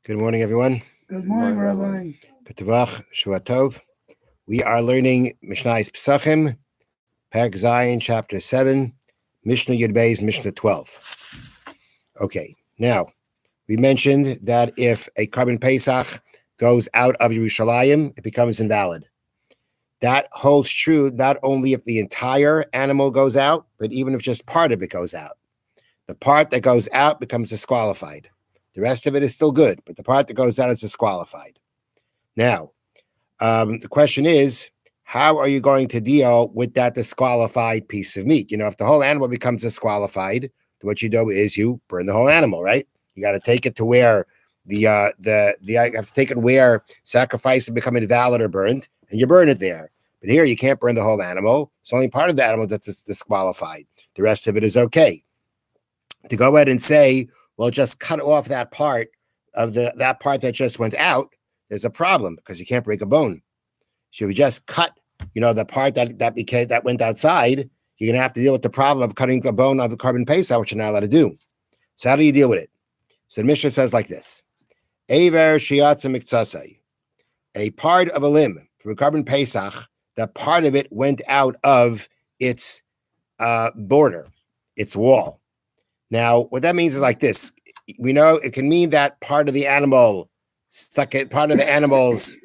Good morning, everyone. Good morning, Rabbi. Ketuvach, Shavua Tov. We are learning Mishnah's Pesachim, Perek Zayin, Chapter 7, Mishnah Yud Beis, Mishnah 12. Okay, now, we mentioned that if a carbon Pesach goes out of Yerushalayim, it becomes invalid. That holds true not only if the entire animal goes out, but even if just part of it goes out. The part that goes out becomes disqualified. The rest of it is still good, but the part that goes out is disqualified. Now, the question is, how are you going to deal with that disqualified piece of meat? If the whole animal becomes disqualified, what you do is you burn the whole animal, right? You got to take it to where you have to take it where sacrifice and become invalid or burned, and you burn it there. But here you can't burn the whole animal. It's only part of the animal that's disqualified. The rest of it is okay. To go ahead and say, well, just cut off that part of that part that just went out, there's a problem because you can't break a bone. So if you just cut, the part that went outside, you're gonna have to deal with the problem of cutting the bone of the carbon Pesach, which you're not allowed to do. So how do you deal with it? So the Mishna says like this: Eiver shiatza miktsasai, a part of a limb from a carbon Pesach, that part of it went out of its border, its wall. Now, what that means is like this. We know it can mean that part of the animal part of the animal's,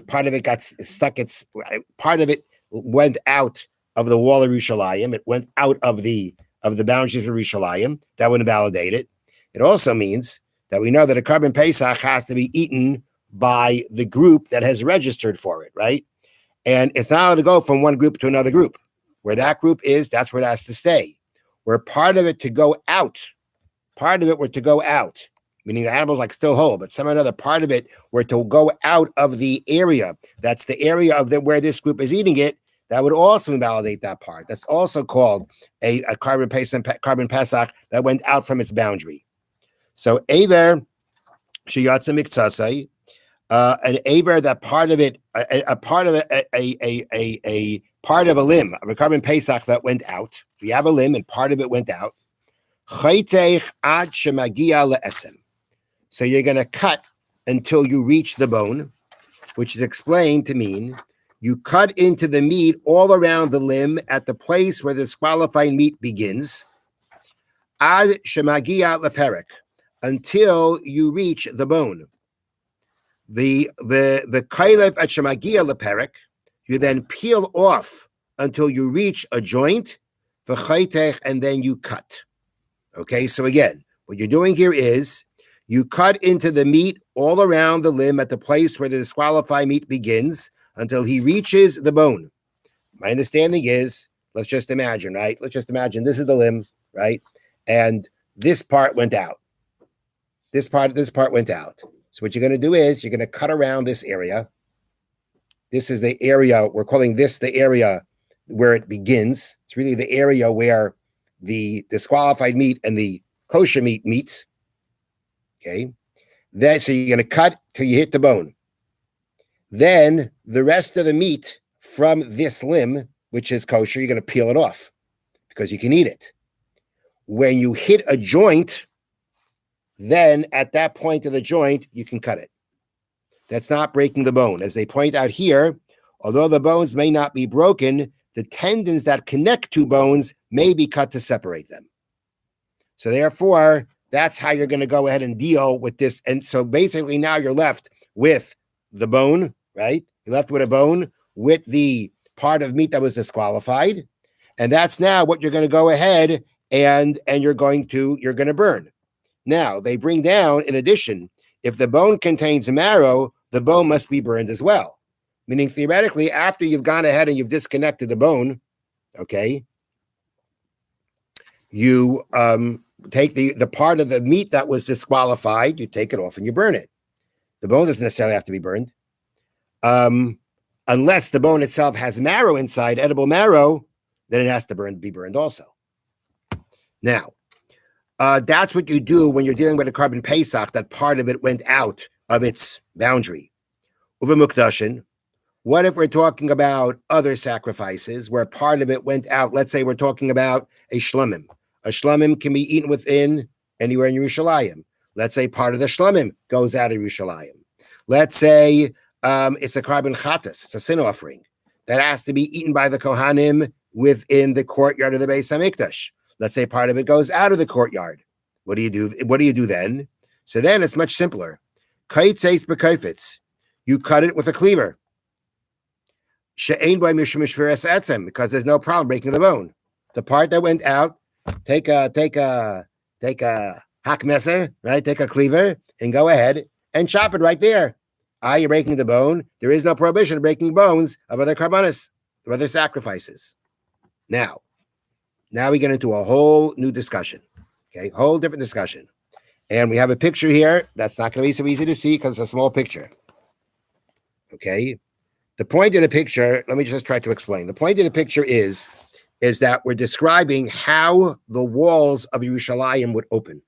part of it got stuck. Part of it went out of the wall of Yerushalayim. It went out of the boundaries of Yerushalayim. That would invalidate it. It also means that we know that a carbon Pesach has to be eaten by the group that has registered for it, right? And it's not allowed to go from one group to another group. Where that group is, that's where it has to stay. Where part of it to go out, meaning the animal's like still whole, but some other part of it were to go out of the area. That's the area of where this group is eating it. That would also invalidate that part. That's also called a carbon Pesach that went out from its boundary. So Aver Shiyatza Miktsasai, an Aver, that part of it, a part of a part of a limb of a carbon Pesach that went out. We have a limb and part of it went out. So you're going to cut until you reach the bone, which is explained to mean you cut into the meat all around the limb at the place where the disqualified meat begins. Ad shemagia leperek, until you reach the bone. The kailev at shemagia leperek, you then peel off until you reach a joint, and then you cut. Okay, so again, what you're doing here is you cut into the meat all around the limb at the place where the disqualified meat begins until he reaches the bone. My understanding is, let's just imagine, right? Let's just imagine this is the limb, right? And this part went out. This part went out. So what you're going to do is you're going to cut around this area. This is the area, we're calling this the area where it begins. It's really the area where the disqualified meat and the kosher meat meets. Okay. So you're going to cut till you hit the bone. Then the rest of the meat from this limb, which is kosher, you're going to peel it off because you can eat it. When you hit a joint, then at that point of the joint, you can cut it. That's not breaking the bone. As they point out here, although the bones may not be broken, the tendons that connect two bones may be cut to separate them. So therefore, that's how you're going to go ahead and deal with this. And so basically now you're left with the bone, right? You're left with a bone with the part of meat that was disqualified. And that's now what you're going to go ahead and you're going to burn. Now, they bring down, in addition, if the bone contains marrow, the bone must be burned as well. Meaning, theoretically, after you've gone ahead and you've disconnected the bone, okay, you take the part of the meat that was disqualified, you take it off and you burn it. The bone doesn't necessarily have to be burned. Unless the bone itself has marrow inside, edible marrow, then it has to be burned also. Now, that's what you do when you're dealing with a carbon Pesach, that part of it went out of its boundary. Uva mukdashin. What if we're talking about other sacrifices where part of it went out? Let's say we're talking about a shlomim. A shlomim can be eaten within anywhere in Yerushalayim. Let's say part of the shlamim goes out of Yerushalayim. Let's say it's a carbon chatas, it's a sin offering that has to be eaten by the Kohanim within the courtyard of the Beis Hamikdash. Let's say part of it goes out of the courtyard. What do you do? What do you do then? So then it's much simpler. Kaitzeis b'kaifetz. You cut it with a cleaver. She'ein by mishmish v'res etzem, because there's no problem breaking the bone. The part that went out, take a hakmeser, right? Take a cleaver and go ahead and chop it right there. You're breaking the bone. There is no prohibition of breaking bones of other karbanos, of other sacrifices. Now we get into a whole new discussion. Okay, whole different discussion. And we have a picture here that's not going to be so easy to see because it's a small picture. Okay, the point of the picture, let me just try to explain. The point of the picture is that we're describing how the walls of Yerushalayim would open.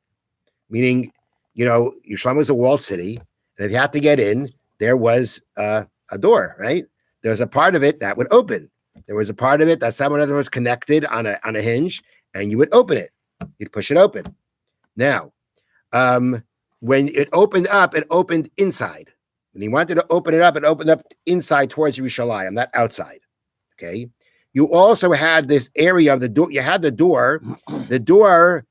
Meaning, Yerushalayim was a walled city, and if you had to get in, there was a door, right? There was a part of it that would open. There was a part of it that someone else was connected on a hinge, and you would open it. You'd push it open. Now, when it opened up, it opened inside. When he wanted to open it opened up inside towards Yerushalayim, not outside. Okay. You also had this area of the door. You had the door. The door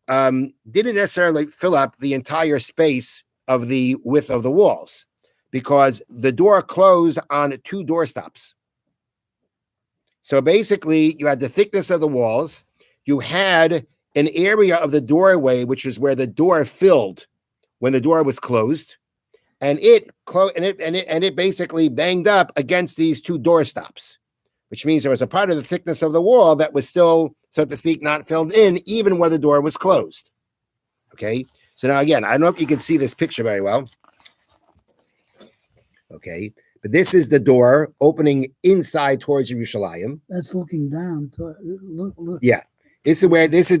didn't necessarily fill up the entire space of the width of the walls, because the door closed on 2 doorstops. So basically, you had the thickness of the walls. You had an area of the doorway, which is where the door filled when the door was closed, and it basically banged up against these 2 doorstops, which means there was a part of the thickness of the wall that was still, so to speak, not filled in, even where the door was closed. Okay. So now again, I don't know if you can see this picture very well. Okay. But this is the door opening inside towards Yerushalayim. That's looking down. Look. Yeah. This is where this is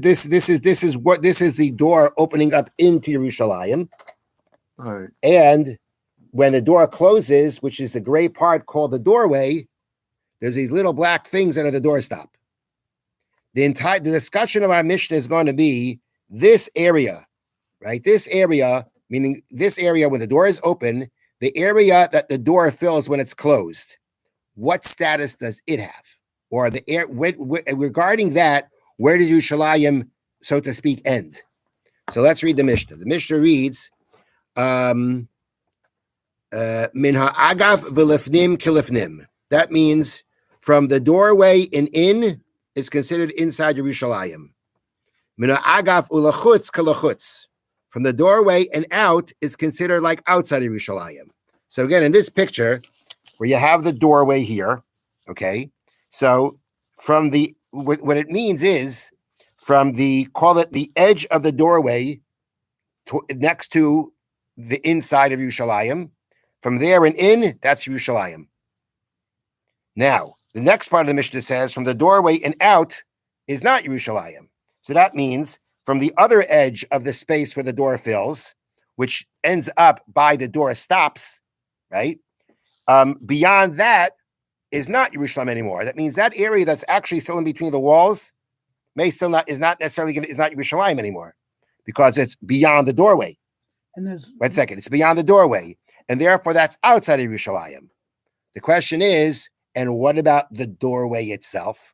the door opening up into Yerushalayim. All right. And when the door closes, which is the gray part called the doorway, there's these little black things that are the doorstop. The discussion of our Mishnah is going to be this area, right? This area, meaning this area when the door is open, the area that the door fills when it's closed. What status does it have? Or regarding that, where does Yerushalayim, so to speak, end? So let's read the Mishnah. The Mishnah reads, Min ha'agav v'lifnim kilifnim. That means from the doorway and in is considered inside Yerushalayim. Min ha'agav ulachutz kalachutz. From the doorway and out is considered like outside Yerushalayim. So again, in this picture, where you have the doorway here, okay? So from what it means is from call it the edge of the doorway next to the inside of Yerushalayim, from there and in, that's Yerushalayim. Now, the next part of the Mishnah says from the doorway and out is not Yerushalayim. So that means from the other edge of the space where the door fills, which ends up by the door stops, right? Beyond that is not Yerushalayim anymore. That means that area that's actually still in between the walls is not Yerushalayim anymore, because it's beyond the doorway. And there's Wait a second, it's beyond the doorway, and therefore that's outside of Yerushalayim. The question is, and what about the doorway itself?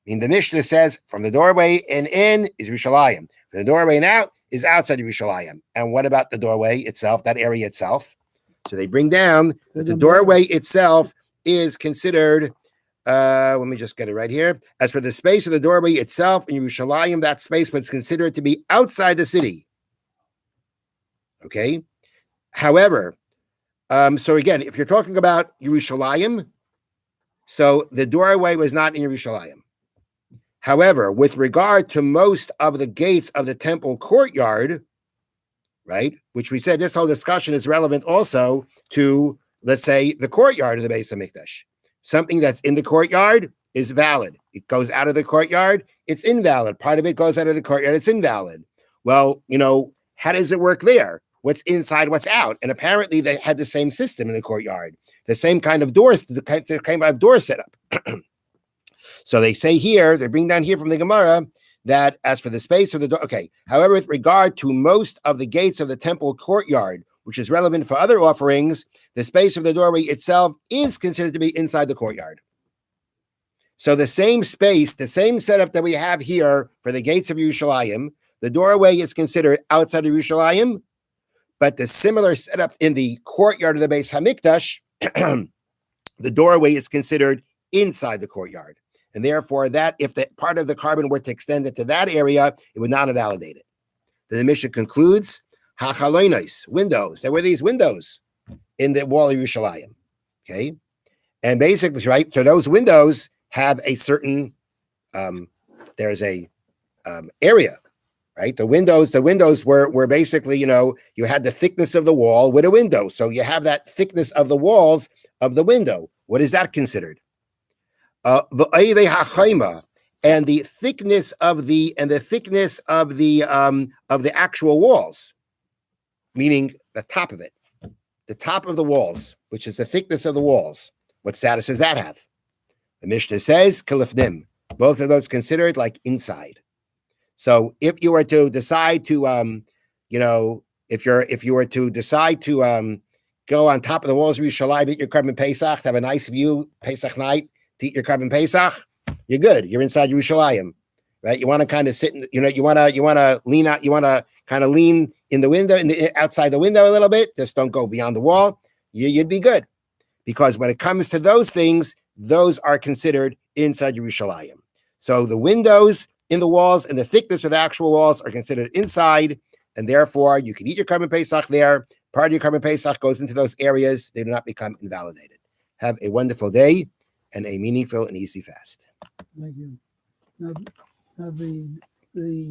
I mean, the Mishnah says from the doorway and in is Yerushalayim. From the doorway and out is outside of Yerushalayim. And what about the doorway itself, that area itself? So they bring down that the doorway itself is considered, let me just get it right here. As for the space of the doorway itself in Yerushalayim, that space was considered to be outside the city. Okay. However, so again, if you're talking about Yerushalayim, so the doorway was not in Yerushalayim. However, with regard to most of the gates of the temple courtyard, right, which we said this whole discussion is relevant also to, let's say, the courtyard of the Beis Hamikdash. Something that's in the courtyard is valid. It goes out of the courtyard, it's invalid. Part of it goes out of the courtyard, it's invalid. Well, how does it work there? What's inside, what's out? And apparently they had the same system in the courtyard, the same kind of doors, the kind of door setup. So they say here, they bring down here from the Gemara that as for the space of the door, okay. However, with regard to most of the gates of the temple courtyard, which is relevant for other offerings, the space of the doorway itself is considered to be inside the courtyard. So the same space, the same setup that we have here for the gates of Yerushalayim, the doorway is considered outside of Yerushalayim, but the similar setup in the courtyard of the Beis Hamikdash, the doorway is considered inside the courtyard. And therefore, that if the part of the carbon were to extend it to that area, it would not invalidate it. Then the Mishnah concludes, Hachalonos, windows. There were these windows in the wall of Yerushalayim. Okay. And basically, right, so those windows have a certain, there's a area, right? The windows were basically, you had the thickness of the wall with a window. So you have that thickness of the walls of the window. What is that considered? The and the thickness of the actual walls, meaning the top of it, the top of the walls, which is the thickness of the walls. What status does that have? The Mishnah says kalifnim. Both of those considered like inside. So if you were to decide to, if you were to decide to go on top of the walls of Yerushalayim, eat your Korban Pesach, have a nice view Pesach night, to eat your Korban Pesach, you're good. You're inside Yerushalayim, right? You want to kind of sit, you want to lean out, you want to kind of lean in the window, outside the window a little bit. Just don't go beyond the wall. You'd be good, because when it comes to those things, those are considered inside Yerushalayim. So the windows in the walls and the thickness of the actual walls are considered inside, and therefore you can eat your Korban Pesach there. Part of your Korban Pesach goes into those areas. They do not become invalidated. Have a wonderful day and a meaningful and easy fast. Thank you. Now the